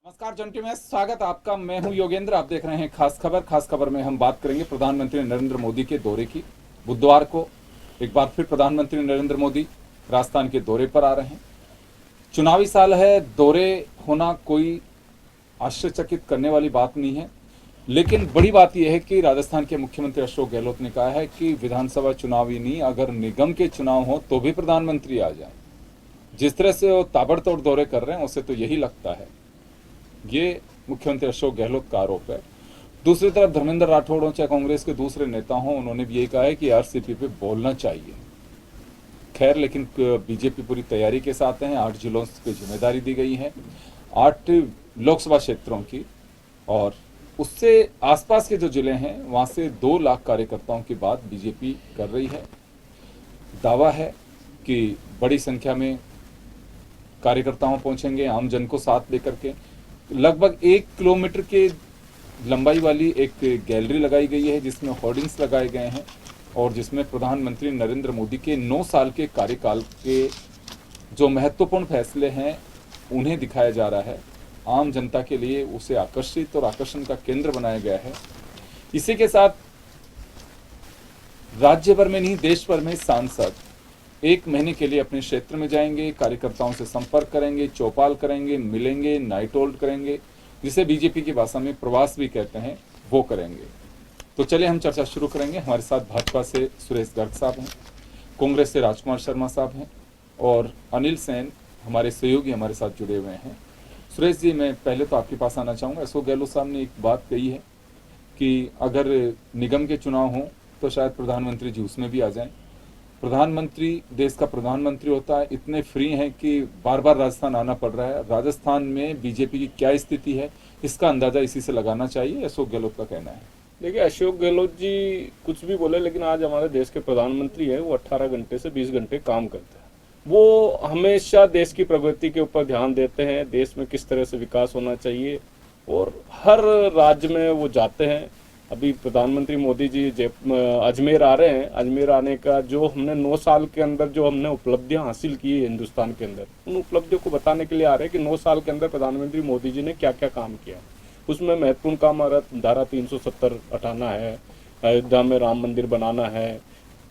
नमस्कार जंटी में स्वागत आपका। मैं हूं योगेंद्र। आप देख रहे हैं खास खबर। खास खबर में हम बात करेंगे प्रधानमंत्री नरेंद्र मोदी के दौरे की। बुधवार को एक बार फिर प्रधानमंत्री नरेंद्र मोदी राजस्थान के दौरे पर आ रहे हैं। चुनावी साल है, दौरे होना कोई आश्चर्यचकित करने वाली बात नहीं है, लेकिन बड़ी बात यह है कि राजस्थान के मुख्यमंत्री अशोक गहलोत ने कहा है कि विधानसभा चुनाव ही नहीं, अगर निगम के चुनाव हो तो भी प्रधानमंत्री आ जाए। जिस तरह से वो ताबड़तोड़ दौरे कर रहे हैं उससे तो यही लगता है। ये मुख्यमंत्री अशोक गहलोत का आरोप है। दूसरी तरफ धर्मेंद्र राठौड़ हो चाहे कांग्रेस के दूसरे नेता हों, उन्होंने भी यही कहा है कि आरसीपी पे बोलना चाहिए। खैर, लेकिन बीजेपी पूरी तैयारी के साथ है। 8 जिलों की जिम्मेदारी दी गई है, 8 लोकसभा क्षेत्रों की, और उससे आसपास के जो जिले हैं वहां से 2 लाख कार्यकर्ताओं की बात बीजेपी कर रही है। दावा है कि बड़ी संख्या में कार्यकर्ताओं पहुंचेंगे, आम जन को साथ लेकर के। लगभग 1 किलोमीटर के लंबाई वाली एक गैलरी लगाई गई है जिसमें होर्डिंग्स लगाए गए हैं और जिसमें प्रधानमंत्री नरेंद्र मोदी के 9 साल के कार्यकाल के जो महत्वपूर्ण फैसले हैं उन्हें दिखाया जा रहा है। आम जनता के लिए उसे आकर्षित और आकर्षण का केंद्र बनाया गया है। इसी के साथ राज्य भर में नहीं, देश भर में सांसद 1 महीने के लिए अपने क्षेत्र में जाएंगे, कार्यकर्ताओं से संपर्क करेंगे, चौपाल करेंगे, मिलेंगे, नाइट होल्ड करेंगे, जिसे बीजेपी की भाषा में प्रवास भी कहते हैं, वो करेंगे। तो चलिए हम चर्चा शुरू करेंगे। हमारे साथ भाजपा से सुरेश गर्ग साहब हैं, कांग्रेस से राजकुमार शर्मा साहब हैं और अनिल सेन हमारे सहयोगी हमारे साथ जुड़े हुए हैं। सुरेश जी, मैं पहले तो आपके पास आना चाहूँगा। अशोक गहलोत साहब ने एक बात कही है कि अगर निगम के चुनाव हों तो शायद प्रधानमंत्री जी उसमें भी आ जाएं। प्रधानमंत्री देश का प्रधानमंत्री होता है, इतने फ्री हैं कि बार बार राजस्थान आना पड़ रहा है। राजस्थान में बीजेपी की क्या स्थिति है, इसका अंदाजा इसी से लगाना चाहिए, अशोक गहलोत का कहना है। देखिए, अशोक गहलोत जी कुछ भी बोले, लेकिन आज हमारे देश के प्रधानमंत्री हैं, वो 18 घंटे से 20 घंटे काम करते हैं। वो हमेशा देश की प्रगति के ऊपर ध्यान देते हैं, देश में किस तरह से विकास होना चाहिए, और हर राज्य में वो जाते हैं। अभी प्रधानमंत्री मोदी जी अजमेर आ रहे हैं। अजमेर आने का जो हमने 9 साल के अंदर जो हमने उपलब्धियां हासिल की है हिंदुस्तान के अंदर, उन उपलब्धियों को बताने के लिए आ रहे हैं कि 9 साल के अंदर प्रधानमंत्री मोदी जी ने क्या क्या काम किया। उसमें महत्वपूर्ण काम धारा 370 हटाना है, अयोध्या में राम मंदिर बनाना है,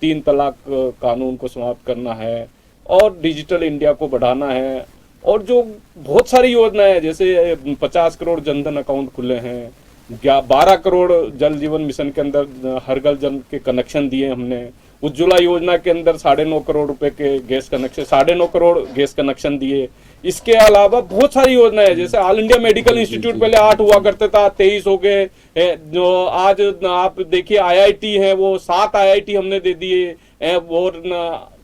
3 तलाक कानून को समाप्त करना है, और डिजिटल इंडिया को बढ़ाना है, और जो बहुत सारी योजनाएं जैसे 50 करोड़ जनधन अकाउंट खुले हैं, 12 करोड़ जल जीवन मिशन के अंदर हर घर जल के कनेक्शन दिए हमने। उज्ज्वला योजना के अंदर 9.5 करोड़ रुपए के gas connection, 9.5 crore gas connection दिए। इसके अलावा बहुत सारी योजनाएं हैं, जैसे ऑल इंडिया मेडिकल इंस्टीट्यूट पहले 8 हुआ करते था, 23 हो गए। जो आज आप देखिए IIT है, वो 7 IIT हमने दे दिए। और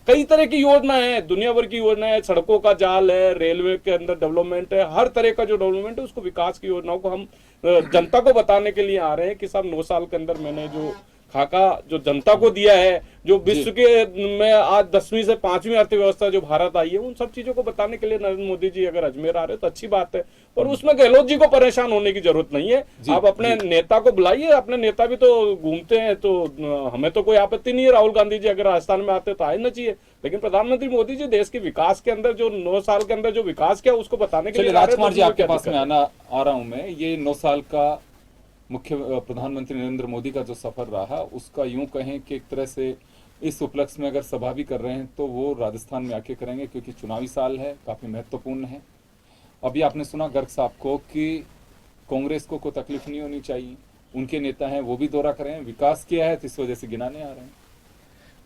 कई तरह की योजनाएं हैं, दुनिया भर की योजनाएं हैं। सड़कों का जाल है, रेलवे के अंदर डेवलपमेंट है, हर तरह का जो डेवलपमेंट है उसको, विकास की योजनाओं को हम जनता को बताने के लिए आ रहे हैं कि साहब 9 साल के अंदर मैंने जो खाका जो जनता को दिया है, जो विश्व के में आज 10वीं से 5वीं अर्थव्यवस्था जो भारत आई है, उन सब चीजों को बताने के लिए नरेंद्र मोदी जी अगर अजमेर आ रहे हैं तो अच्छी बात है। और उसमें गहलोत जी को परेशान होने की जरूरत नहीं है। आप अपने नेता को बुलाइए, अपने नेता भी तो घूमते हैं, तो हमें तो कोई आपत्ति नहीं है। राहुल गांधी जी अगर राजस्थान में आते तो आना चाहिए, लेकिन प्रधानमंत्री मोदी जी देश के विकास के अंदर जो 9 साल के अंदर जो विकास किया उसको बताने के लिए। राजकुमार जी, आपके पास में आ रहा हूं मैं। ये 9 साल का मुख्य प्रधानमंत्री नरेंद्र मोदी का जो सफर रहा, उसका यूं कहें कि एक तरह से इस उपलक्ष्य में अगर सभा भी कर रहे हैं तो वो राजस्थान में आके करेंगे, क्योंकि चुनावी साल है, काफी महत्वपूर्ण है। अभी आपने सुना गर्ग साहब को कि कांग्रेस को कोई तकलीफ नहीं होनी चाहिए, उनके नेता हैं वो भी दौरा करें, विकास किया है तो इस वजह से गिनाने आ रहे हैं।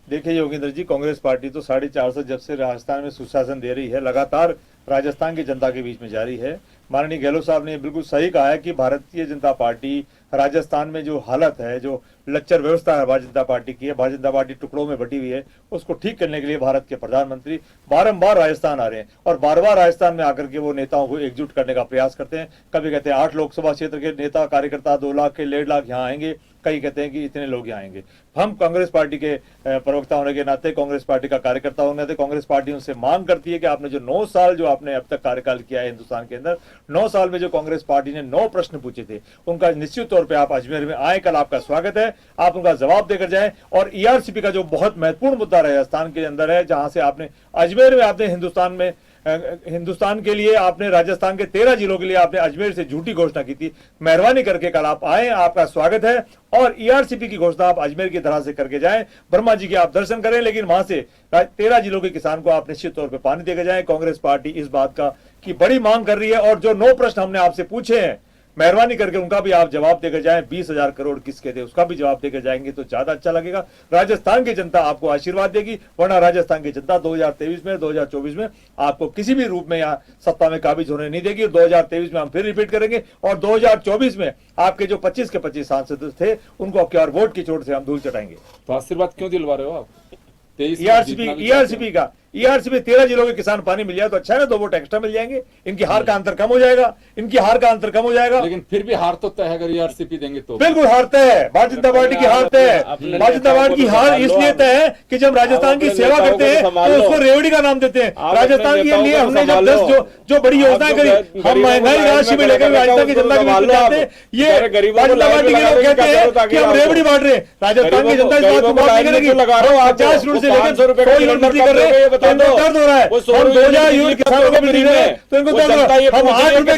देखिए योगेंद्र जी, कांग्रेस पार्टी तो 450 जब से राजस्थान में सुशासन दे रही है, लगातार राजस्थान की जनता के बीच में जारी है। माननीय गहलोत साहब ने बिल्कुल सही कहा है कि भारतीय जनता पार्टी राजस्थान में जो हालत है, जो लच्चर व्यवस्था है भारतीय जनता पार्टी की है, भारतीय जनता पार्टी टुकड़ों में बटी हुई है, उसको ठीक करने के लिए भारत के प्रधानमंत्री बारंबार राजस्थान आ रहे हैं और बार बार राजस्थान में आकर के वो नेताओं को एकजुट करने का प्रयास करते हैं। कभी कहते हैं 8 लोकसभा क्षेत्र के नेता कार्यकर्ता 2 लाख के 1.5 लाख यहाँ आएंगे, कई कहते हैं कि इतने लोग यहाँ आएंगे। हम कांग्रेस पार्टी के प्रवक्ता होने के नाते, कांग्रेस पार्टी का कार्यकर्ता होने के नाते, कांग्रेस पार्टी उनसे मांग करती है कि आपने जो 9 साल जो आपने अब तक कार्यकाल किया है हिंदुस्तान के अंदर, 9 साल में जो कांग्रेस पार्टी ने 9 प्रश्न पूछे थे, उनका निश्चित तौर पे आप अजमेर में आए, कल आपका स्वागत है, आप उनका जवाब देकर जाएं। और ERCP का जो बहुत महत्वपूर्ण मुद्दा राजस्थान के अंदर है, जहां से आपने अजमेर में आपने हिंदुस्तान में हिंदुस्तान के लिए आपने, राजस्थान के 13 जिलों के लिए आपने अजमेर से झूठी घोषणा की थी। मेहरबानी करके कल आप आए, आपका स्वागत है। और ईआरसीपी की घोषणा आप अजमेर की तरह से करके जाएं, ब्रह्मा जी के आप दर्शन करें, लेकिन वहां से 13 जिलों के किसान को आप निश्चित तौर पर पानी देकर जाएं। कांग्रेस पार्टी इस बात का की बड़ी मांग कर रही है, और जो 9 प्रश्न हमने आपसे पूछे हैं, मेहरबानी करके उनका भी आप जवाब देकर जाएं। 20,000 करोड़ किसके थे, उसका भी जवाब देकर जाएंगे तो ज्यादा अच्छा लगेगा। राजस्थान की जनता आपको आशीर्वाद देगी, वरना राजस्थान की जनता 2023 में, 2024 में आपको किसी भी रूप में यहाँ सत्ता में काबिज होने नहीं देगी। 2023 में हम फिर रिपीट करेंगे, और 2024 में आपके जो 25 के 25 सांसद थे उनको अब और वोट की चोट से हम धूल चटाएंगे। तो आशीर्वाद क्यों दिलवा रहे हो आप? 23 ईआरसीपी 13 जिलों के किसान पानी मिल जाए तो अच्छा है ना, 2 वोट एक्स्ट्रा मिल जाएंगे, इनकी हार का अंतर कम हो जाएगा, इनकी हार का अंतर कम हो जाएगा। लेकिन फिर भी हार तो तय है, अगर ईआरसीपी देंगे तो। बिल्कुल हारते हैं, भारतीय जनता पार्टी की हार तय है। भारतीय जनता पार्टी की हार इसलिए तय है कि जब राजस्थान की सेवा करते हैं तो उसको रेवड़ी का नाम देते हैं। राजस्थान के लिए हमने जब 10 जो बड़ी योजनाएं करी, हम महंगाई राशि में लेकर राजस्थान की जनता के बीच में जाते हैं, ये भारतीय जनता पार्टी के लोग कहते हैं कि हम रेवड़ी बांट रहे हैं। राजस्थान की जनता इस बात को माफ नहीं करेगी। 50 यूनिट से लेकर कर रहे हैं, तो इनको दर्द हो रहा है। हम 2000 यूनिट किसानों को भी दे रहे हैं तो इनको दर्द हो रहा है। हम 8 रुपए का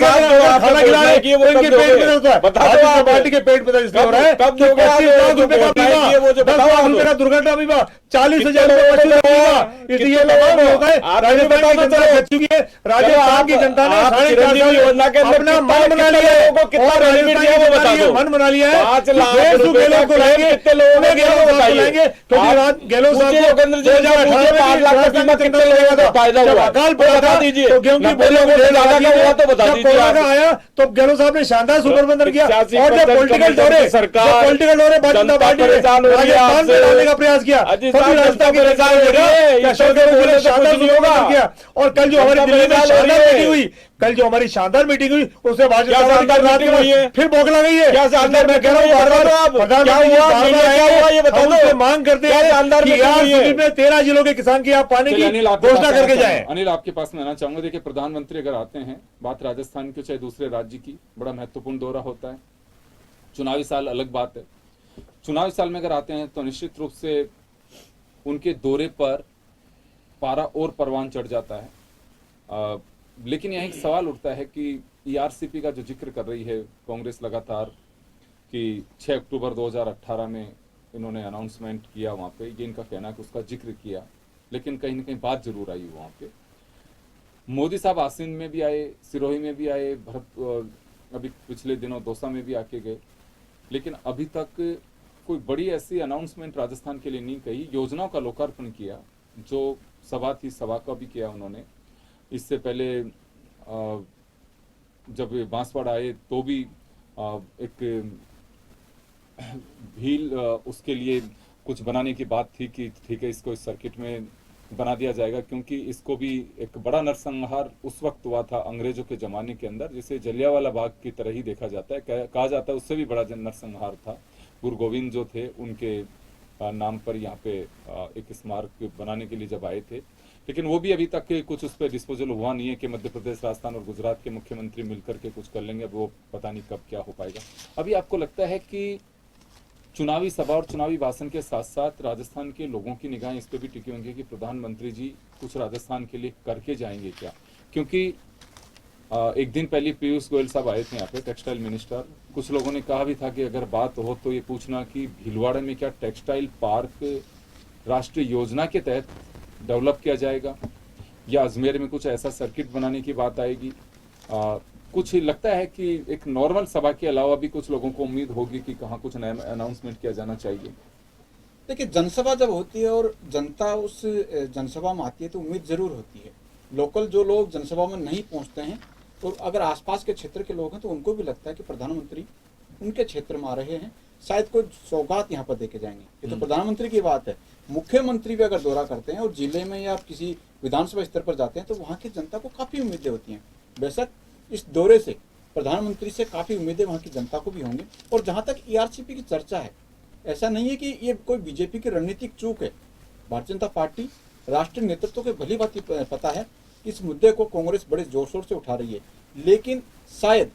खाना खिला रहे हैं तो इनके पेट में दर्द होता है। भारतीय जनता पार्टी के पेट में दर्द इसलिए हो रहा है कि 25 लाख रुपए का बीमा, 10 लाख रुपए का दुर्घटना बीमा, 40,000 रुपए पशु बीमा, इसलिए तमाम लोग हैं। राजस्थान की जनता खर्च चुकी है। राजस्थान की जनता ने 4.5 साल योजना के अंदर अपना मन बना लिया है, मन बना लिया है। 5 लाख रुपए लोग को लाएंगे, क्योंकि गहलोत साहब को 2018 में 5 लाख का बीमा कितना लगेगा था, फायदा हुआ, अकाल पड़ा था तो गेहूं की बोलियों को बता दीजिए। आया तो गहलोत साहब ने शानदार सुपरबंधन किया, और जब पॉलिटिकल दौरे भारतीय जनता पार्टी ने राजस्थान में डालने का प्रयास किया, राजस्थान के किया। और कल जो हमारी दिल्ली में शानदार मीटिंग हुई, शानदार मीटिंग हुई, उससे भाजपा फिर बौखला गई है। क्या शानदार, मैं कह रहा हूँ प्रधानमंत्री मांग करते हैं कि 13 जिलों के किसान की आप पानी की घोषणा करके जाएं। अनिल, आपके पास में आना चाहूंगा। देखिए, प्रधानमंत्री अगर आते हैं, बात राजस्थान की चाहे दूसरे राज्य की, बड़ा महत्वपूर्ण दौरा होता है। चुनावी साल अलग बात है। चुनावी साल में अगर आते हैं तो निश्चित रूप से उनके दौरे पर पारा और परवान चढ़ जाता है। लेकिन यहाँ एक सवाल उठता है कि ईआरसीपी का जो जिक्र कर रही है कांग्रेस लगातार, कि 6 अक्टूबर 2018 में इन्होंने अनाउंसमेंट किया, वहाँ पे ये इनका कहना है कि उसका जिक्र किया, लेकिन कहीं ना कहीं बात जरूर आई वहाँ पे। मोदी साहब आसीन में भी आए, सिरोही में भी आए, अभी पिछले दिनों दौसा में भी आके गए, लेकिन अभी तक कोई बड़ी ऐसी अनाउंसमेंट राजस्थान के लिए नहीं कही। योजनाओं का लोकार्पण किया, जो सभा थी सभा का भी किया उन्होंने। इससे पहले जब बांसवाड़ा आए तो भी एक भील उसके लिए कुछ बनाने की बात थी कि ठीक है, इसको इस सर्किट में बना दिया जाएगा, क्योंकि इसको भी एक बड़ा नरसंहार उस वक्त हुआ था अंग्रेजों के जमाने के अंदर, जिसे जलियांवाला बाग की तरह ही देखा जाता है, कहा जाता है उससे भी बड़ा नरसंहार था। गुरु गोविंद जो थे उनके नाम पर यहाँ पे एक स्मारक बनाने के लिए जब आए थे, लेकिन वो भी अभी तक कुछ उस पर डिस्पोजल हुआ नहीं है कि मध्य प्रदेश, राजस्थान और गुजरात के मुख्यमंत्री मिलकर के कुछ कर लेंगे। अब वो पता नहीं कब क्या हो पाएगा। अभी आपको लगता है कि चुनावी सभा और चुनावी भाषण के साथ साथ राजस्थान के लोगों की निगाहें इस पर भी टिकी होंगी कि प्रधानमंत्री जी कुछ राजस्थान के लिए करके जाएंगे क्या? क्योंकि एक दिन पहले पीयूष गोयल साहब आए थे यहाँ पे, टेक्सटाइल मिनिस्टर। कुछ लोगों ने कहा भी था कि अगर बात हो तो ये पूछना कि भीलवाड़ा में क्या टेक्सटाइल पार्क राष्ट्रीय योजना के तहत डेवलप किया जाएगा, या अजमेर में कुछ ऐसा सर्किट बनाने की बात आएगी। कुछ लगता है कि एक नॉर्मल सभा के अलावा भी कुछ लोगों को उम्मीद होगी कि कहाँ कुछ नया अनाउंसमेंट किया जाना चाहिए। देखिए, जनसभा जब होती है और जनता उस जनसभा में आती है तो उम्मीद जरूर होती है। लोकल जो लोग जनसभा में नहीं पहुंचते हैं, तो अगर आसपास के क्षेत्र के लोग हैं तो उनको भी लगता है कि प्रधानमंत्री उनके क्षेत्र में आ रहे हैं, शायद कोई सौगात यहाँ पर देके जाएंगे। ये तो प्रधानमंत्री की बात है। मुख्यमंत्री भी अगर दौरा करते हैं और जिले में या किसी विधानसभा स्तर पर जाते हैं तो वहाँ की जनता को काफी उम्मीदें होती हैं। बेशक इस दौरे से प्रधानमंत्री से काफी उम्मीदें वहाँ की जनता को भी होंगी। और जहाँ तक ईआरसीपी की चर्चा है, ऐसा नहीं है कि ये कोई बीजेपी की रणनीतिक चूक है। भारतीय जनता पार्टी राष्ट्रीय नेतृत्व को भली बात पता है इस मुद्दे को कांग्रेस बड़े जोर शोर से उठा रही है, लेकिन शायद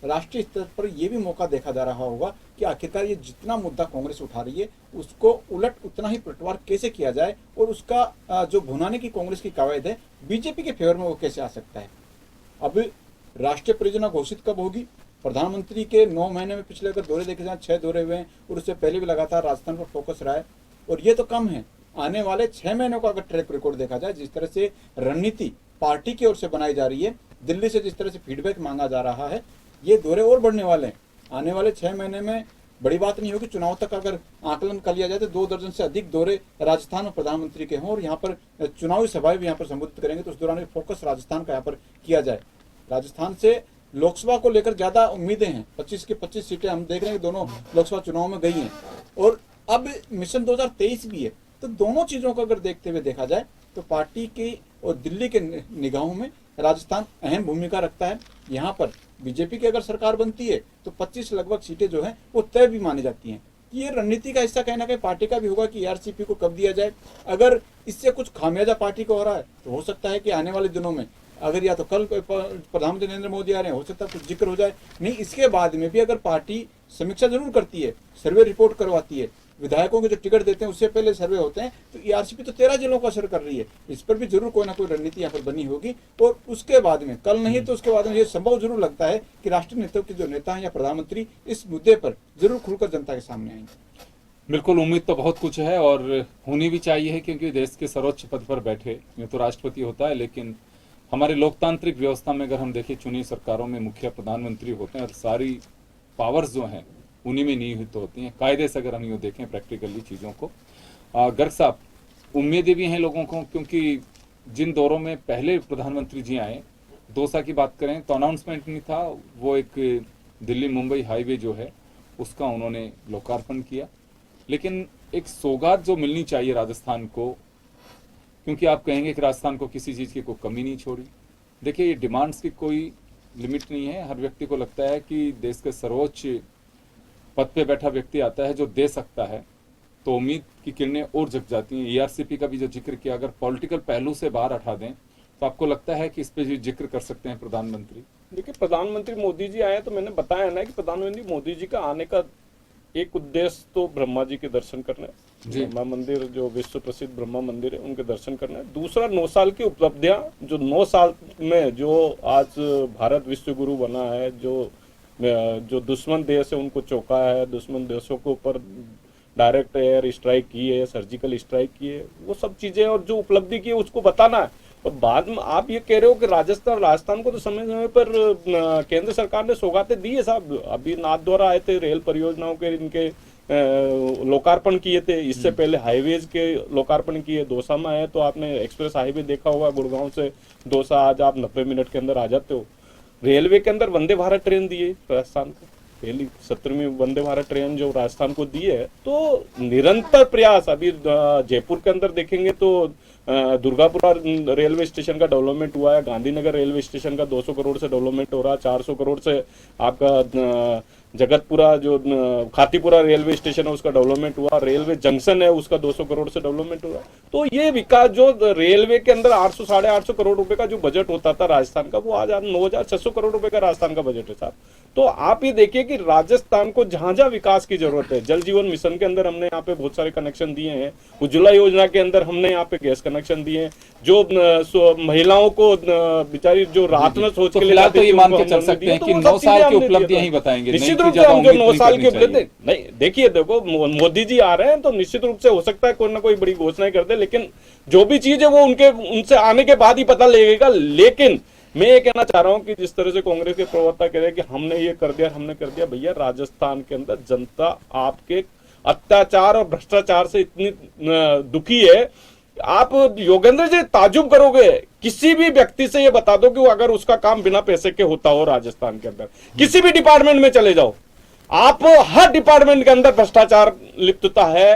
राष्ट्रीय स्तर पर यह भी मौका देखा जा रहा होगा कि आखिरकार ये जितना मुद्दा कांग्रेस उठा रही है उसको उलट उतना ही पलटवार कैसे किया जाए और उसका जो भुनाने की कांग्रेस की कवायद है बीजेपी के फेवर में वो कैसे आ सकता है। अब राष्ट्रीय परियोजना घोषित कब होगी? प्रधानमंत्री के 9 महीने में पिछले अगर दौरे देखे जाए 6 दौरे हुए हैं और उससे पहले भी लगातार राजस्थान पर फोकस रहा है। और ये तो कम है, आने वाले 6 महीनों का अगर ट्रैक रिकॉर्ड देखा जाए, जिस तरह से रणनीति पार्टी की ओर से बनाई जा रही है, दिल्ली से जिस तरह से फीडबैक मांगा जा रहा है, ये दौरे और बढ़ने वाले हैं। आने वाले 6 महीने में बड़ी बात नहीं होगी, चुनाव तक अगर आकलन कर लिया जाए तो 2 दर्जन से अधिक दौरे राजस्थान में प्रधानमंत्री के हों और यहाँ पर चुनावी सभाएं भी यहाँ पर संबोधित करेंगे, तो उस दौरान फोकस राजस्थान का यहाँ पर किया जाए। राजस्थान से लोकसभा को लेकर ज्यादा उम्मीदें हैं, 25 की 25 सीटें हम देख रहे हैं कि दोनों लोकसभा चुनाव में गई हैं और अब मिशन 2023 भी है। तो दोनों चीजों को अगर देखते हुए देखा जाए तो पार्टी की और दिल्ली के निगाहों में राजस्थान अहम भूमिका रखता है। यहाँ पर बीजेपी की अगर सरकार बनती है तो 25 लगभग सीटें जो हैं वो तय भी मानी जाती हैं। ये रणनीति का हिस्सा कहीं ना कहीं पार्टी का भी होगा कि ARCP को कब दिया जाए। अगर इससे कुछ खामियाजा पार्टी को हो रहा है तो हो सकता है कि आने वाले दिनों में अगर या तो कल प्रधानमंत्री नरेंद्र मोदी आ रहे हैं, हो सकता है कुछ जिक्र हो जाए, नहीं इसके बाद में भी अगर पार्टी समीक्षा जरूर करती है, सर्वे रिपोर्ट करवाती है, विधायकों को जो टिकट देते हैं उससे पहले सर्वे होते हैं, तो ARCP तो 13 जिलों को असर कर रही है। इस पर भी जरूर कोई ना कोई रणनीति यहाँ पर बनी होगी और उसके बाद में कल नहीं तो उसके बाद में ये संभव जरूर लगता है कि राष्ट्रीय नेतृत्व के जो नेता हैं या प्रधानमंत्री इस मुद्दे पर जरूर खुलकर जनता के सामने आएंगे। बिल्कुल, उम्मीद तो बहुत कुछ है और होनी भी चाहिए, क्योंकि देश के सर्वोच्च पद पर बैठे ये तो राष्ट्रपति होता है, लेकिन हमारे लोकतांत्रिक व्यवस्था में अगर हम देखें चुनी सरकारों में मुखिया प्रधानमंत्री होते हैं और सारी पावर्स जो हैं उन्हीं में निहित होती हैं। कायदे से अगर हम यूँ देखें प्रैक्टिकली चीज़ों को, गर्ग साहब, उम्मीदें भी हैं लोगों को, क्योंकि जिन दौरों में पहले प्रधानमंत्री जी आए, दौसा की बात करें तो अनाउंसमेंट नहीं था, वो एक दिल्ली मुंबई हाईवे जो है उसका उन्होंने लोकार्पण किया। लेकिन एक सौगात जो मिलनी चाहिए राजस्थान को, क्योंकि आप कहेंगे कि राजस्थान को किसी चीज़ की कोई कमी नहीं छोड़ी। देखिए, ये डिमांड्स की कोई लिमिट नहीं है। हर व्यक्ति को लगता है कि देश के सर्वोच्च पद पे बैठा व्यक्ति आता है जो दे सकता है, तो उम्मीद की किरणें और जग जाती हैं। ARCP का भी जो जिक्र किया, अगर पॉलिटिकल पहलू से बाहर हटा दें तो आपको लगता है कि इस पे भी जिक्र कर सकते हैं प्रधानमंत्री? देखिए, प्रधानमंत्री मोदी जी आए तो मैंने बताया ना कि प्रधानमंत्री मोदी जी का आने का एक उद्देश्य तो ब्रह्मा जी के दर्शन करना है, ब्रह्मा मंदिर जो विश्व प्रसिद्ध ब्रह्मा मंदिर है उनके दर्शन करना है। दूसरा, 9 साल की उपलब्धियां, जो 9 साल में जो आज भारत विश्व गुरु बना है, जो दुश्मन देश है उनको चौंका है, दुश्मन देशों के ऊपर डायरेक्ट एयर स्ट्राइक की है, सर्जिकल स्ट्राइक की है, वो सब चीजें और जो उपलब्धि की है उसको बताना है। और बाद में आप ये कह रहे हो कि राजस्थान को तो समय समय पर केंद्र सरकार ने सौगातें दी है साहब। अभी नाथ द्वारा आए थे, रेल परियोजनाओं के इनके लोकार्पण किए थे, इससे पहले हाईवेज के लोकार्पण किए। दौसा में आए तो आपने एक्सप्रेस हाईवे देखा होगा, गुड़गांव से दौसा आज आप 90 मिनट के अंदर आ जाते हो। रेलवे के अंदर वंदे भारत ट्रेन दी है राजस्थान को, पहली 17वीं वंदे भारत ट्रेन जो राजस्थान को दी है। तो निरंतर प्रयास, अभी जयपुर के अंदर देखेंगे तो दुर्गापुरा रेलवे स्टेशन का डेवलपमेंट हुआ है, गांधीनगर रेलवे स्टेशन का 200 करोड़ से डेवलपमेंट हो रहा है, 400 करोड़ से आपका जगतपुरा जो खातीपुरा रेलवे स्टेशन है उसका डेवलपमेंट हुआ, रेलवे जंक्शन है उसका 200 करोड़ से डेवलपमेंट हुआ। तो ये विकास जो रेलवे के अंदर 800 साढ़े 800 करोड़ रुपए का जो बजट होता था राजस्थान का, वो आज 9600 करोड़ रुपए का राजस्थान का बजट है साहब। तो आप ये देखिए कि राजस्थान को जहां जहां विकास की जरूरत है, जल जीवन मिशन के अंदर हमने यहाँ पे बहुत सारे कनेक्शन दिए हैं, उज्ज्वला योजना के अंदर हमने यहाँ पे गैस कनेक्शन दिए हैं, जो महिलाओं को बेचारी जो रात में सोच के लिए, तो ये मान के चल सकते हैं कि 9 साल की उपलब्धियां ही बताएंगे। निश्चित रूप से हम जो 9 साल की उपलब्धि नहीं, देखिए देखो मोदी जी आ रहे हैं तो निश्चित रूप से हो सकता है कोई ना कोई बड़ी घोषणाएं कर दे, लेकिन जो भी चीज है वो उनसे आने के बाद ही पता लगेगा। लेकिन मैं ये कहना चाह रहा हूं कि जिस तरह से कांग्रेस के प्रवक्ता कह रहे हैं कि हमने ये कर दिया, हमने कर दिया, भैया राजस्थान के अंदर जनता आपके अत्याचार और भ्रष्टाचार से इतनी दुखी है, आप योगेंद्र जी ताजुब करोगे। किसी भी व्यक्ति से ये बता दो कि वो अगर उसका काम बिना पैसे के होता हो राजस्थान के अंदर, किसी भी डिपार्टमेंट में चले जाओ, आप हर डिपार्टमेंट के अंदर भ्रष्टाचार लिप्तता है।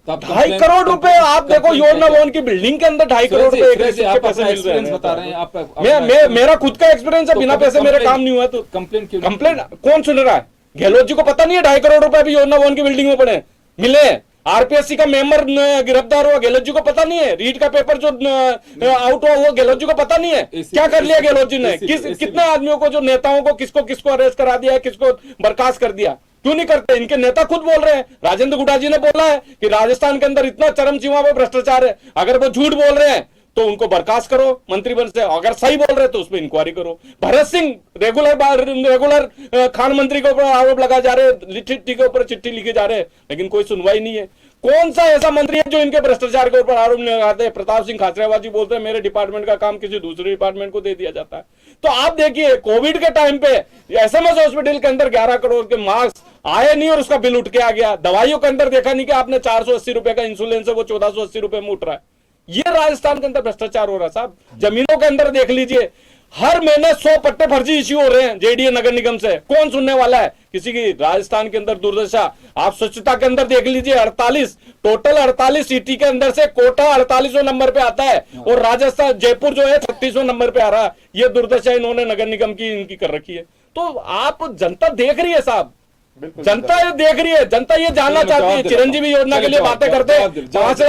2.5 करोड़ रुपए आप देखो, योजना भवन की बिल्डिंग के अंदर 2.5 करोड़ रुपए पैसे मिल रहे हैं। बता रहे हैं मेरा खुद का एक्सपीरियंस है, बिना पैसे मेरा काम नहीं हुआ। तो कंप्लेंट कौन सुन रहा है? गहलोत जी को पता नहीं है 2.5 करोड़ रुपए भी योजना भवन की बिल्डिंग में पड़े मिले? आरपीएससी का मेंबर गिरफ्तार हुआ, गहलोत जी को पता नहीं है? रीट का पेपर जो आउट हुआ वो गहलोत जी को पता नहीं है? क्या कर लिया गहलोत जी ने? कितने आदमियों को, जो नेताओं को, किसको अरेस्ट करा दिया है, किसको बर्खास्त कर दिया? क्यों नहीं करते? इनके नेता खुद बोल रहे हैं। राजेंद्र गुडा जी ने बोला है कि राजस्थान के अंदर इतना चरम सीमा पर भ्रष्टाचार है, अगर वो झूठ बोल रहे हैं तो उनको बर्खास्त करो मंत्रिमंडल से, अगर सही बोल रहे तो उस पर इंक्वायरी करो। भरत सिंह रेगुलर खान मंत्री के ऊपर आरोप लगा जा रहे, चिट्ठी के ऊपर चिट्ठी लिखे जा रहे हैं, लेकिन कोई सुनवाई नहीं है। कौन सा ऐसा मंत्री है जो इनके भ्रष्टाचार के ऊपर आरोप लगाते हैं? प्रताप सिंह खाचरियावाल जी बोलते हैं मेरे डिपार्टमेंट का काम किसी दूसरे डिपार्टमेंट को दे दिया जाता है। तो आप देखिए, कोविड के टाइम पे एसएमएस हॉस्पिटल के अंदर 11 करोड़ के मास्क आए नहीं और उसका बिल उठ के आ गया। दवाइयों के अंदर देखा नहीं कि आपने 480 रुपए का इंसुलेंस है, वो 1480 रुपए में उठ रहा है। ये राजस्थान के अंदर भ्रष्टाचार हो रहा है साहब। जमीनों के अंदर देख लीजिए, हर महीने 100 पट्टे फर्जी इश्यू हो रहे हैं जेडीए नगर निगम से। कौन सुनने वाला है किसी की? राजस्थान के अंदर दुर्दशा आप स्वच्छता के अंदर देख लीजिए, 48 टोटल 48 सिटी के अंदर से कोटा 48वें नंबर पे आता है और राजस्थान जयपुर जो है 36वें नंबर पे आ रहा है। ये दुर्दशा इन्होंने नगर निगम की इनकी कर रखी है। तो आप, जनता देख रही है साहब, जनता ये देख रही है, जनता ये जानना चाहती है। चिरंजीवी योजना के लिए बातें करते हैं, 5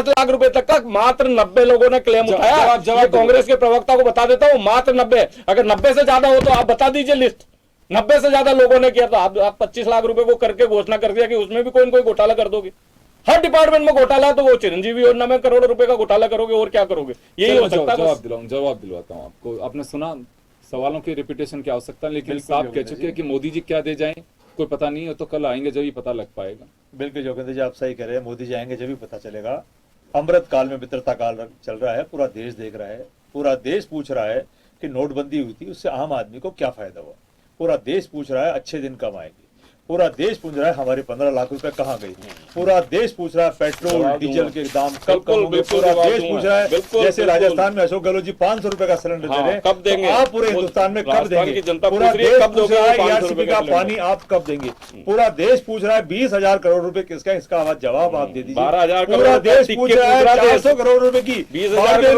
लाख रुपए तक का मात्र 90 लोगों ने क्लेम उठाया। ये कांग्रेस के प्रवक्ता को बता देता हूं, मात्र 90। अगर 90 से ज्यादा हो तो आप बता दीजिए लिस्ट। 90 से ज्यादा लोगों ने किया तो आप 25 लाख रुपए को करके घोषणा कर दिया कि उसमें भी कोई न कोई घोटाला कर दोगे। हर डिपार्टमेंट में घोटाला है तो वो चिरंजीवी योजना में करोड़ों रुपए का घोटाला करोगे, और क्या करोगे? यही हो सकता है। जवाब दिलवाता हूँ आपको। आपने सुना, सवालों की रिपीटेशन की आवश्यकता, लेकिन साहब कह चुके हैं कि मोदी जी क्या दे जाएं कोई पता नहीं है, तो कल आएंगे जब ही पता लग पाएगा। बिल्कुल योगेंद्र जी, आप सही कह रहे हैं, मोदी जी आएंगे जब भी पता चलेगा। अमृत काल में मित्रता काल चल रहा है, पूरा देश देख रहा है, पूरा देश पूछ रहा है कि नोटबंदी हुई थी उससे आम आदमी को क्या फायदा हुआ। पूरा देश पूछ रहा है अच्छे दिन कब आएंगे। पूरा देश पूछ रहा है हमारे 15 लाख रुपए कहाँ गई। पूरा देश पूछ रहा है पेट्रोल डीजल के दाम कब कम होंगे। पूरा देश पूछ रहा है, जैसे राजस्थान में अशोक गहलोत जी 500 रुपए का सिलेंडर दे रहे हैं, कब देंगे आप पूरे हिंदुस्तान में कब देंगे? पूरा देश पूछ रहा है ERCP का पानी आप कब देंगे? पूरा देश पूछ रहा है 20,000 करोड़ रुपए किसका, इसका जवाब आप दे दीजिए। 12,000 पूरा देश पूछ रहा है 400 करोड़ रुपए की, 20,000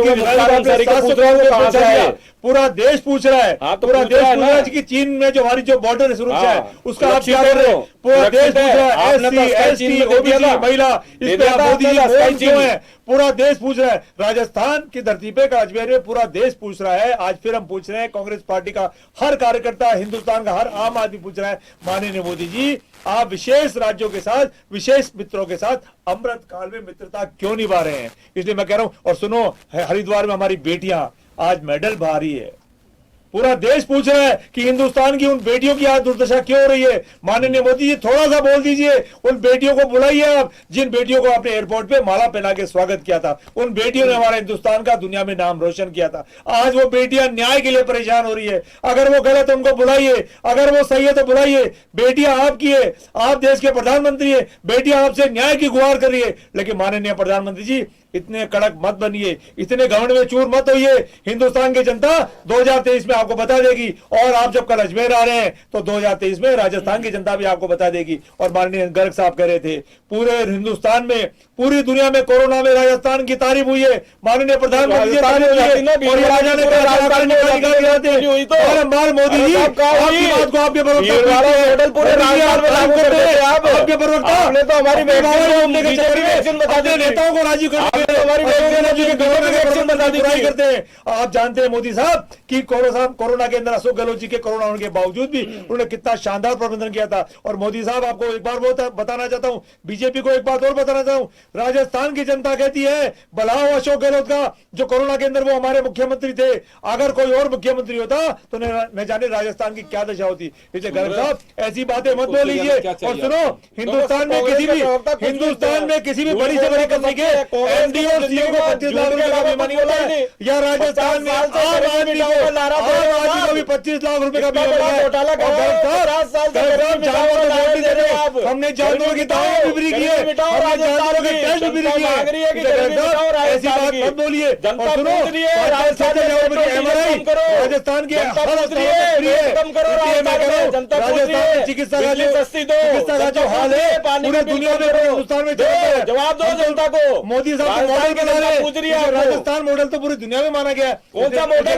पूरा देश पूछ रहा है, पूरा देश पूछ रहा है कि चीन में जो हमारी जो बॉर्डर सुरक्षा है उसका आप क्या कर रहे हो? पूरा देश पूछ रहा है SC, ST, OBC, महिला, इस पे मोदी जी क्यों है? पूरा देश पूछ रहा है। राजस्थान की धरती पे का अजमेर में पूरा देश पूछ रहा है। आज फिर हम पूछ रहे हैं, कांग्रेस पार्टी का हर कार्यकर्ता, हिंदुस्तान का हर आम आदमी पूछ रहा है, माननीय मोदी जी आप विशेष राज्यों के साथ, विशेष मित्रों के साथ अमृत काल में मित्रता क्यों निभा रहे हैं? इसलिए मैं कह रहा हूं। और सुनो, हरिद्वार में हमारी बेटियां आज मेडल पा रही है। पूरा देश पूछ रहा है कि हिंदुस्तान की उन बेटियों की आज दुर्दशा क्यों हो रही है। माननीय मोदी जी थोड़ा सा बोल दीजिए, उन बेटियों को बुलाइए आप, जिन बेटियों को आपने एयरपोर्ट पे माला पहना के स्वागत किया था। उन बेटियों ने हमारे हिंदुस्तान का दुनिया में नाम रोशन किया था। आज वो बेटियां न्याय के लिए परेशान हो रही है। अगर वो गलत है उनको बुलाइए, अगर वो सही है तो बुलाइए। बेटियां आपकी है, आप देश के प्रधानमंत्री है, बेटियां आपसे न्याय की गुहार कर रही है। लेकिन माननीय प्रधानमंत्री जी इतने कड़क मत बनिए, इतने घमंड में चूर मत होइए। हिंदुस्तान की जनता 2023 में आपको बता देगी। और आप जब कल अजमेर आ रहे हैं तो 2023 में राजस्थान की जनता भी आपको बता देगी। और माननीय गर्ग साहब कह रहे थे, पूरे हिंदुस्तान में, पूरी दुनिया में कोरोना में राजस्थान की तारीफ हुई है। माननीय प्रधानमंत्री जी बार मोदी जी आपकी बात को आपके नेताओं को राजी करते हैं। आप जानते हैं मोदी साहब कि कोरोना के अंदर अशोक गहलोत जी के कोरोना होने के बावजूद भी उन्होंने कितना शानदार प्रबंधन किया था। और मोदी साहब आपको एक बार बताना चाहता हूं, बीजेपी को एक बात और बताना चाहता हूं, राजस्थान की जनता कहती है बलाओ अशोक गहलोत का, जो कोरोना के अंदर वो हमारे मुख्यमंत्री थे। अगर कोई और मुख्यमंत्री होता तो न जाने राजस्थान की क्या दशा होती। इसलिए गर्ग साहब ऐसी बातें मत बोल लीजिए। और सुनो, हिंदुस्तान में किसी भी बड़ी से बड़ी कंपनी के MD और CEO को 25 लाख रुपए का बीमा नहीं होता है। या राजस्थान में आम आदमी को भी 25 लाख रुपए का बीमा होता है। हमने जानवरों की दाम बिक्री की है, जानवरों के टेस्ट बिक्री किए। ऐसी बात मत बोलिए। और सुनो, राजस्थान के राजस्थान चिकित्सा का जो हाल है पूरे दुनिया में, हिंदुस्तान में जवाब दो जनता को। मोदी साहब मॉडल बना रहे हैं। राजस्थान मॉडल तो पूरी दुनिया में माना गया है। कौन सा मॉडल?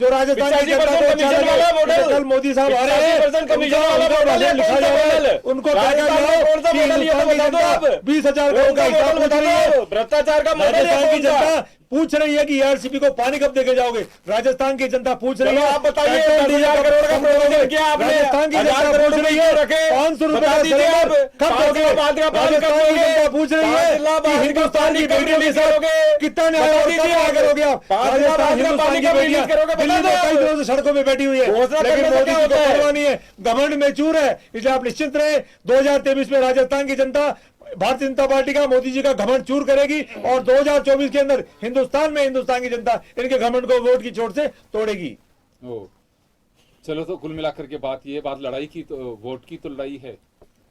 जो राजस्थान की जनता को मोदी साहब आ रहे हैं 85% कमीशन वाला मॉडल है, लिखा कौन सा जाए, मॉडल? उनको राजस्थान में कौन सा मॉडल ये तो बता दो आप। 20,000 करोड़ का कौन सा हिसाब मॉडल पूछ रही बता है। दो? भ्रष्टाचार का मॉडल है राजस्थान की कौन सा? जनता पूछ रही है कि ईआरसीपी को पानी कब देके जाओगे। राजस्थान की जनता पूछ रही चलो है आप बताइए, पेट्रोल 10,000 करोड़ का प्रोविजन किया आपने, राजस्थान की 1,000 जनता करोड़ पूछ रही रुपए है रखे, 500 रुपए बता का दीजिए आप, सिलेंडर कब 500 दोगे। बाद का पानी कब राजस्थान की दोगे? जनता पूछ रही 5 है लाख कि बाद का हिंदुस्तान की पानी कब बेटियों के रिलीज साथ करोगे? कितना न्याय बता और दीजिए कब आप। करोगे आप। 5 लाख राजस्थान बाद का हिंदुस्तान पानी की कब रिलीज बेटियां करोगे? बता दिल्ली दो में आप। कई दिनों से सड़कों में बैठी हुई है, घोषणा लेकिन करने से मोदी क्या जी को होता है? परवाह नहीं है, घमंड में चूर है। इसलिए आप निश्चिंत रहे 2023 में राजस्थान की जनता भारतीय जनता पार्टी का मोदी जी का घमंड चूर करेगी और 2024 के अंदर हिंदुस्तान में हिंदुस्तान की जनता इनके घमंड को वोट की चोट से तोड़ेगी। ओ, चलो तो कुल मिलाकर के बात ये बात लड़ाई की तो वोट की तो लड़ाई है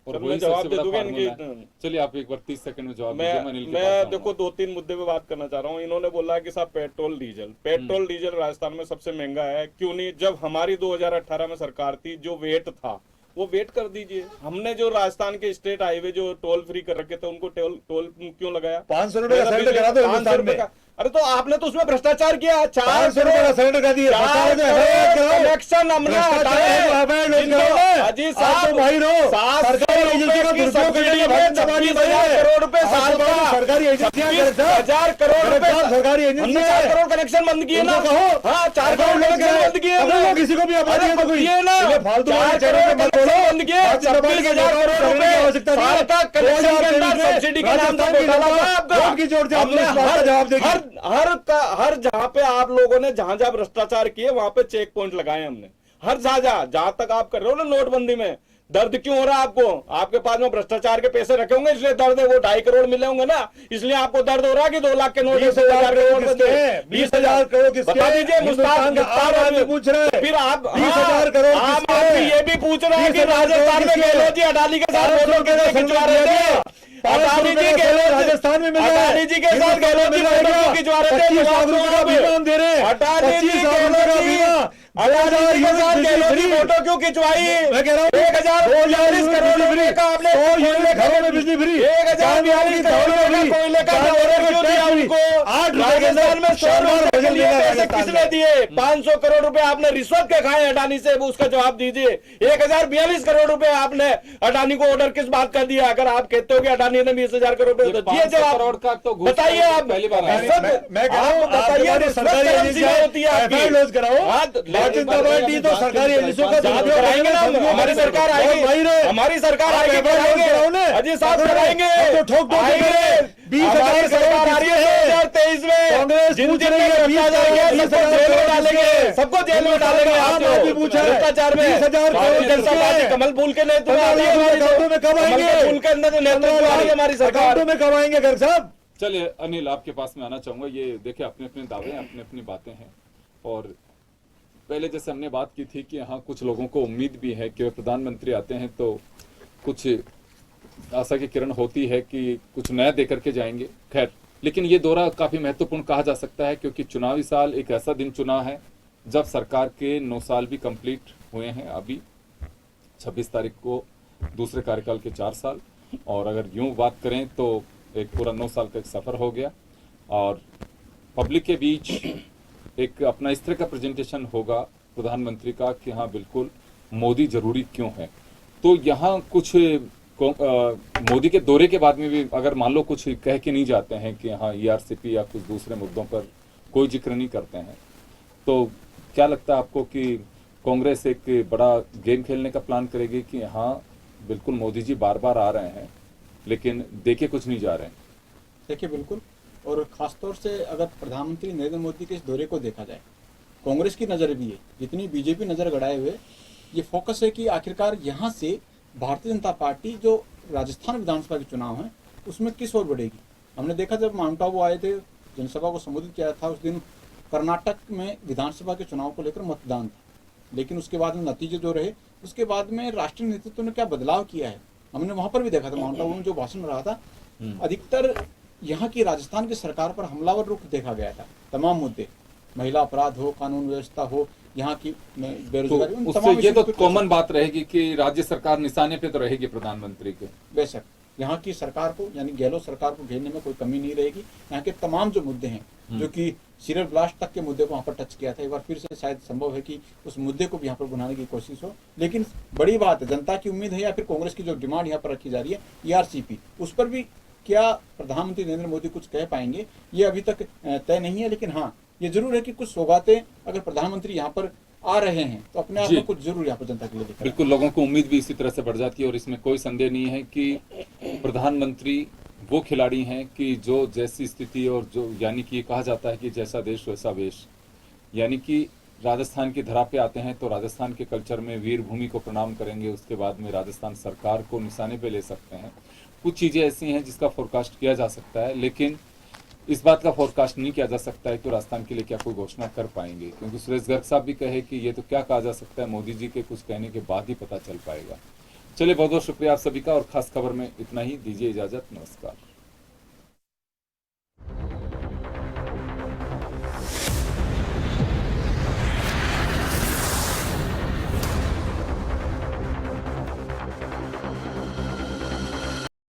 और सर, वही मैं जवाब सबसे दे बड़ा दूंगा फार्मूला इनकी- है। चलिए आप एक बार 30 सेकंड में जवाब दीजिए, अनिल के पास मैं आऊंगा। देखो 2-3 मुद्दे पे बात करना चाह रहा हूँ। इन्होंने बोला कि साहब पेट्रोल डीजल राजस्थान में सबसे महंगा है, क्यों नहीं? जब हमारी 2018 में सरकार थी, जो वेट था वो वेट कर दीजिए। हमने जो राजस्थान के स्टेट हाईवे जो टोल फ्री कर रखे थे, उनको टोल क्यों लगाया? 500 रुपए का सिलेंडर करा दो 500 हिंदुस्तान रुपए में। का। अरे तो आपने तो उसमें भ्रष्टाचार किया। 500 रुपए का सिलेंडर का दिया कनेक्शन हमने हटाए। अजी साहब भाई रो 700 सरकारी एजेंसी का रुपए की दुरुपयोग करने सब्सिडी का में भारत समाज 26,000 करोड़ रुपए साल का। सरकारी एजेंसियां 26,000 करोड़ रुपए सरकारी एजेंसी हमने 4 करोड़ कनेक्शन बंद किए ना। उनको कहो। हाँ 4 करोड़ कनेक्शन बंद किए हमने। किसी को भी अपराधी है तो कोई किए ना। इन्हें फालतू 4 वाले करोड़ चैनल पे मत बोलो। कनेक्शन बंद किए। भारतीय जनता पार्टी 26,000 के करोड़ करने की रुपए आवश्यकता नहीं है। साल का कनेक्शन के अंदर 2023 सब्सिडी के नाम राजस्थान पर की घोटाला जनता था आपका। वोट की जोर से आपने हमने इस बात का जवाब देगी। हर जहां पे आप लोगों ने जहां जहां भ्रष्टाचार किए वहां पे चेक पॉइंट लगाए हमने। हर जहां तक आप कर रहे हो ना नोटबंदी में, दर्द क्यों हो रहा है आपको? आपके पास में भ्रष्टाचार के पैसे रखे होंगे इसलिए दर्द है। वो 2.5 करोड़ मिले होंगे ना, इसलिए आपको दर्द हो रहा है कि 2 लाख के नोट 20,000 करोड़ किसके हैं? 20,000 करोड़ किसके बता हैं? दीजिए। हिंदुस्तान का आम आदमी पूछ रहे हैं। फिर आप 20,000 करोड़ आम किसके आदमी हैं? ये भी पूछ रहा है कि 20,000 राजस्थान में करोड़ किसके गहलोत जी अडानी के साथ 500 फोटो रुपए का खिंचवा रहे थे। अडानी जी गहलोत राजस्थान में मिल रहा है। अडानी जी के साथ गहलोत जी फोटो खिंचवा रहे थे। 25 लाख रुपए का बीमा हम दे रहे हैं। अडानी जी 25 लाख रुपए का बीमा। अडानी जी के साथ गहलोत जी फोटो क्यों खिंचवाई? मैं कह रहा हूँ 1,042 करोड़ रुपए का आपने घरों में बिजली फ्री, 1,042 करोड़ रुपए का कोयले का ऑर्डर क्यों दिया उनको? 8 राजस्थान में 100 रुपए के लिए पैसे किसने दिए? 500 करोड़ रुपए आपने रिश्वत के खाए अडानी से, उसका जवाब दीजिए। 1,042 करोड़ रुपए आपने अडानी को ऑर्डर किस बात का दिया? अगर आप कहते हो कि अडानी ने 20,000 करोड़ रुपए तो दिए जवाब। करोड़ का तो घूस बताइए आप। पहली बार आया। मैं कह रहा हूँ बताइए आप सरकारी एजेंसियां होती है आपकी। FIR लॉन्च कराओ। हाँ, भारतीय जनता पार्टी तो सरकारी एजेंसियों का जांच दुरुपयोग कराएंगे ना, हमारी सरकार आएगी, हमारी सरकार आएगी, कराएंगे। अजी साहब कराएंगे, तो ठोक दो। आएंगे। 20,000 सरकार आ रही है 2023 में। कांग्रेस जिन पूछ जिन रही ने है, भ्रष्टाचार किया, 20,000 सबको जेल में डालेंगे, सबको जेल में डालेंगे। आम आदमी पूछ रहा है। भ्रष्टाचार में 20,000 करोड़ जनता पार्टी कमल फूल के नेतृत्व आ रही है हमारी। अकाउंटों में कब आएंगे? कमल के फूल के अंदर जो नेतृत्व आ रही है हमारी सरकार। अकाउंटों में कब आएंगे गर्ग साहब? चलिए अनिल आपके पास में आना चाहूंगा। ये देखिए अपने अपने दावे हैं, अपनी अपनी बातें हैं और पहले जैसे हमने बात की थी कि हाँ कुछ लोगों को उम्मीद भी है कि वे प्रधानमंत्री आते हैं तो कुछ आशा की किरण होती है कि कुछ नया दे करके जाएंगे। खैर, लेकिन ये दौरा काफी महत्वपूर्ण कहा जा सकता है क्योंकि चुनावी साल एक ऐसा दिन चुना है जब सरकार के 9 साल भी कंप्लीट हुए हैं। अभी 26 तारीख को दूसरे कार्यकाल के 4 साल, और अगर यूं बात करें तो एक पूरा 9 साल का एक सफर हो गया और पब्लिक के बीच एक अपना इस तरह का प्रेजेंटेशन होगा प्रधानमंत्री का कि हाँ बिल्कुल मोदी जरूरी क्यों है। तो यहाँ कुछ मोदी के दौरे के बाद में भी अगर मान लो कुछ कह के नहीं जाते हैं कि हाँ ERCP या कुछ दूसरे मुद्दों पर कोई जिक्र नहीं करते हैं, तो क्या लगता है आपको कि कांग्रेस एक बड़ा गेम खेलने का प्लान करेगी कि हाँ बिल्कुल मोदी जी बार बार आ रहे हैं लेकिन देखे कुछ नहीं जा रहे हैं? देखिए बिल्कुल, और खासतौर से अगर प्रधानमंत्री नरेंद्र मोदी के इस दौरे को देखा जाए, कांग्रेस की नज़र भी है, जितनी बीजेपी नज़र गड़ाए हुए, ये फोकस है कि आखिरकार यहाँ से भारतीय जनता पार्टी जो राजस्थान विधानसभा के चुनाव हैं उसमें किस ओर बढ़ेगी। हमने देखा जब माउंट आबू आए थे, जनसभा को संबोधित किया था, उस दिन कर्नाटक में विधानसभा के चुनाव को लेकर मतदान था, लेकिन उसके बाद में नतीजे जो रहे, उसके बाद में राष्ट्रीय नेतृत्व ने क्या बदलाव किया है हमने वहां पर भी देखा था। माउंट आबू में जो भाषण रहा था, अधिकतर यहाँ की राजस्थान की सरकार पर हमलावर रुख देखा गया था। तमाम मुद्दे, महिला अपराध हो, कानून व्यवस्था हो, यहाँ की बेरोजगारी, तो उससे ये तो कॉमन बात रहेगी कि राज्य सरकार निशाने पे तो रहेगी प्रधानमंत्री के। बेशक, यहाँ की सरकार को यानी गहलोत सरकार को घेरने में कोई कमी नहीं रहेगी। यहाँ के तमाम जो मुद्दे हैं जो कि सीरियल ब्लास्ट तक के मुद्दे को वहाँ पर टच किया था, एक बार फिर से शायद संभव है कि उस मुद्दे को भी यहाँ पर बुलाने की कोशिश हो। लेकिन बड़ी बात है, जनता की उम्मीद है या फिर कांग्रेस की जो डिमांड यहाँ पर रखी जा रही है ERCP, उस पर भी क्या प्रधानमंत्री नरेंद्र मोदी कुछ कह पाएंगे ये अभी तक तय नहीं है। लेकिन हाँ, ये जरूर है कि कुछ सौगातें अगर प्रधानमंत्री यहाँ पर आ रहे हैं तो अपने आप में कुछ जरूर यहाँ पर जनता के लिए लेकर बिल्कुल, लोगों को उम्मीद भी इसी तरह से बढ़ जाती है और इसमें कोई संदेह नहीं है कि प्रधानमंत्री वो खिलाड़ी हैं कि जो जैसी स्थिति और जो यानी कि कहा जाता है कि जैसा देश वैसा वेश, यानी कि राजस्थान की धरा पे आते हैं तो राजस्थान के कल्चर में वीर भूमि को प्रणाम करेंगे, उसके बाद में राजस्थान सरकार को निशाने पे ले सकते हैं। कुछ चीज़ें ऐसी हैं जिसका फोरकास्ट किया जा सकता है, लेकिन इस बात का फोरकास्ट नहीं किया जा सकता है कि राजस्थान के लिए क्या कोई घोषणा कर पाएंगे, क्योंकि सुरेश गर्ग साहब भी कहे कि ये तो क्या कहा जा सकता है, मोदी जी के कुछ कहने के बाद ही पता चल पाएगा। चलिए, बहुत बहुत शुक्रिया आप सभी का, और खास खबर में इतना ही। दीजिए इजाजत, नमस्कार।